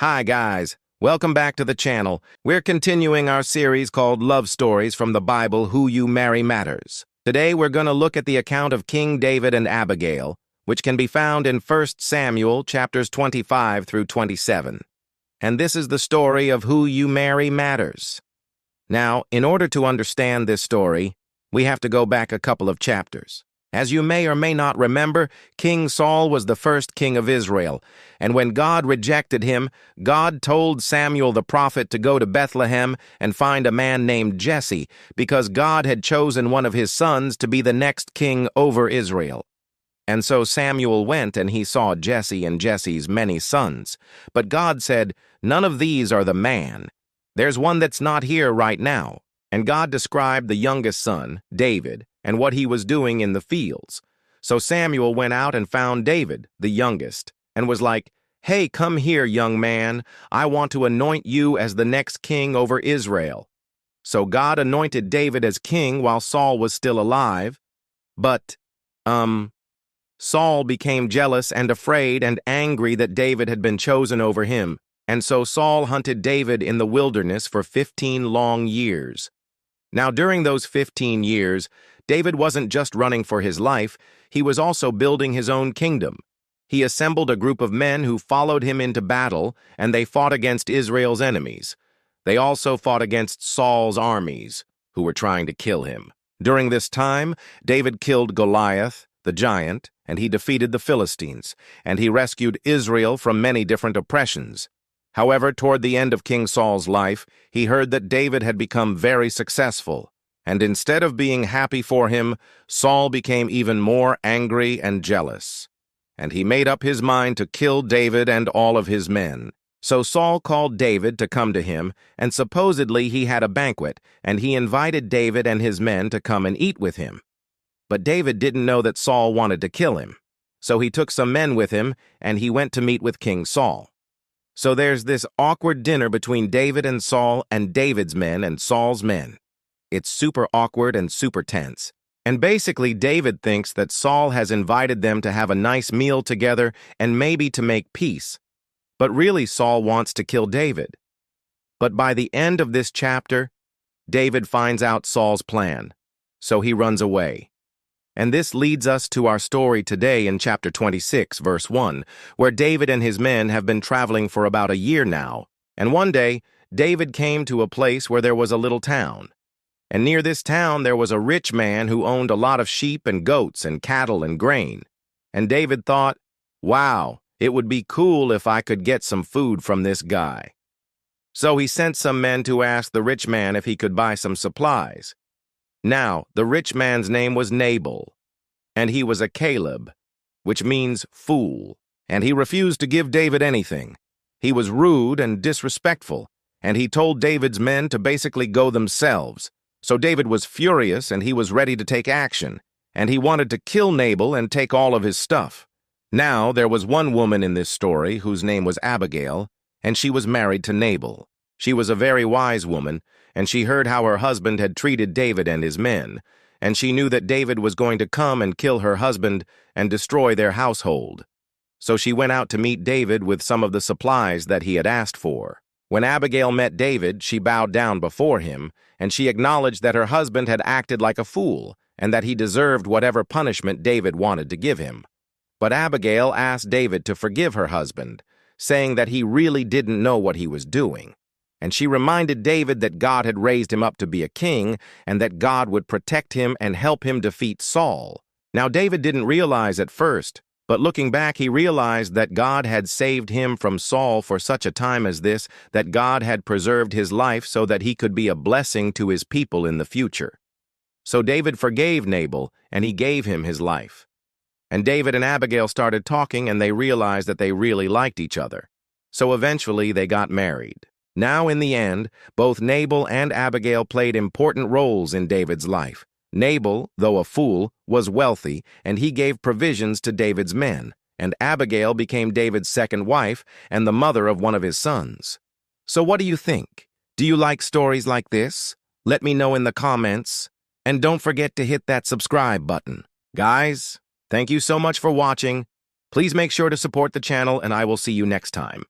Hi guys, welcome back to the channel. We're continuing our series called Love Stories from the Bible, Who You Marry Matters. Today we're going to look at the account of King David and Abigail, which can be found in 1 Samuel chapters 25 through 27. And this is the story of Who You Marry Matters. Now, in order to understand this story, we have to go back a couple of chapters. As you may or may not remember, King Saul was the first king of Israel, and when God rejected him, God told Samuel the prophet to go to Bethlehem and find a man named Jesse, because God had chosen one of his sons to be the next king over Israel. And so Samuel went and he saw Jesse and Jesse's many sons. But God said, "None of these are the man. There's one that's not here right now." And God described the youngest son, David, and what he was doing in the fields. So Samuel went out and found David, the youngest, and was like, "Hey, come here, young man. I want to anoint you as the next king over Israel." So God anointed David as king while Saul was still alive. But, Saul became jealous and afraid and angry that David had been chosen over him. And so Saul hunted David in the wilderness for 15 long years. Now, during those 15 years, David wasn't just running for his life, he was also building his own kingdom. He assembled a group of men who followed him into battle, and they fought against Israel's enemies. They also fought against Saul's armies, who were trying to kill him. During this time, David killed Goliath, the giant, and he defeated the Philistines, and he rescued Israel from many different oppressions. However, toward the end of King Saul's life, he heard that David had become very successful, and instead of being happy for him, Saul became even more angry and jealous. And he made up his mind to kill David and all of his men. So Saul called David to come to him, and supposedly he had a banquet, and he invited David and his men to come and eat with him. But David didn't know that Saul wanted to kill him. So he took some men with him, and he went to meet with King Saul. So there's this awkward dinner between David and Saul and David's men and Saul's men. It's super awkward and super tense. And basically, David thinks that Saul has invited them to have a nice meal together and maybe to make peace. But really, Saul wants to kill David. But by the end of this chapter, David finds out Saul's plan. So he runs away. And this leads us to our story today in chapter 26, verse 1, where David and his men have been traveling for about a year now. And one day, David came to a place where there was a little town. And near this town, there was a rich man who owned a lot of sheep and goats and cattle and grain. And David thought, wow, it would be cool if I could get some food from this guy. So he sent some men to ask the rich man if he could buy some supplies. Now, the rich man's name was Nabal, and he was a Caleb, which means fool, and he refused to give David anything. He was rude and disrespectful, and he told David's men to basically go themselves. So David was furious, and he was ready to take action, and he wanted to kill Nabal and take all of his stuff. Now, there was one woman in this story whose name was Abigail, and she was married to Nabal. She was a very wise woman, and she heard how her husband had treated David and his men, and she knew that David was going to come and kill her husband and destroy their household. So she went out to meet David with some of the supplies that he had asked for. When Abigail met David, she bowed down before him, and she acknowledged that her husband had acted like a fool, and that he deserved whatever punishment David wanted to give him. But Abigail asked David to forgive her husband, saying that he really didn't know what he was doing. And she reminded David that God had raised him up to be a king, and that God would protect him and help him defeat Saul. Now David didn't realize at first, but looking back he realized that God had saved him from Saul for such a time as this, that God had preserved his life so that he could be a blessing to his people in the future. So David forgave Nabal, and he gave him his life. And David and Abigail started talking, and they realized that they really liked each other. So eventually they got married. Now, in the end, both Nabal and Abigail played important roles in David's life. Nabal, though a fool, was wealthy, and he gave provisions to David's men, and Abigail became David's second wife and the mother of one of his sons. So what do you think? Do you like stories like this? Let me know in the comments, and don't forget to hit that subscribe button. Guys, thank you so much for watching. Please make sure to support the channel, and I will see you next time.